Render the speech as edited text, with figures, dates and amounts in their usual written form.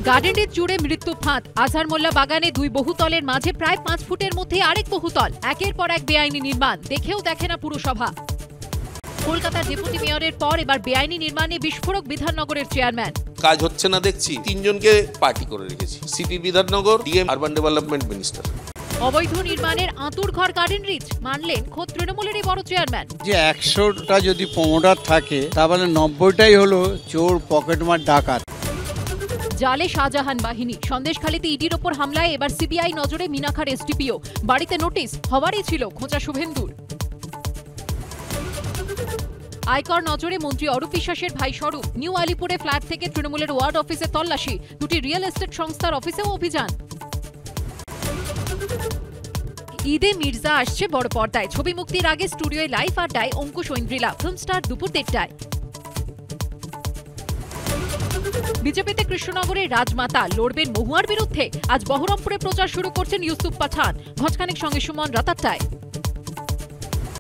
গার্ডেনের জুড়ে মৃত্যু ফাঁদ। আজহার মোল্লা বাগানে দুই বহুতলের মাঝে প্রায় 5 ফুটের মধ্যে আরেক বহুতল। একের পর এক বেআইনি নির্মাণ, দেখেও দেখে না পুরসভা। কলকাতার ডেপুটি মেয়রের পর এবার বেআইনি নির্মাণে বিস্ফোরক বিধাননগরের চেয়ারম্যান। কাজ হচ্ছে না দেখছি, 3 জনকে পার্টি করে রেখেছি, city Bidhannagar, DM urban development minister. অবৈধ নির্মাণের আঁতুড়ঘর গার্ডেন রিচ মানলেন খোদ তৃণমূলেরই বড় চেয়ারম্যান। যে 100টা যদি প্রমোটার থাকে তাহলে 90টাই হলো চোর, পকেটমার, ডাকাত। জালে শাহজাহান বাহিনী। সন্দেশখালীতে ইডির ওপর হামলায় এবার সিবিআই নজরে মিনাখার এসডিপিও। বাড়িতে নোটিশ হওয়ারই ছিল খোঁচা শুভেন্দুর। আয়কর নজরে মন্ত্রী অরূপ বিশ্বাসের ভাই স্বরূপ। নিউ আলিপুরে ফ্ল্যাট থেকে তৃণমূলের ওয়ার্ড অফিসে তল্লাশি। দুটি রিয়েল এস্টেট সংস্থার অফিসেও অভিযান। ঈদে মির্জা আসছে বড় পর্দায়। ছবি মুক্তির আগে স্টুডিওয় লাইভ আড্ডায় অঙ্কুশ ঐন্দ্রিলা। ফিল্ম স্টার দুপুর 1টায়। বিজেপিতে কৃষ্ণনগরের রাজমাতা লড়বেন মহুয়ার বিরুদ্ধে। আজ বহরমপুরে প্রচার শুরু করছেন ইউসুফ পাঠান। ঘণ্টাখানেক সঙ্গে সুমন রাত 8টায়।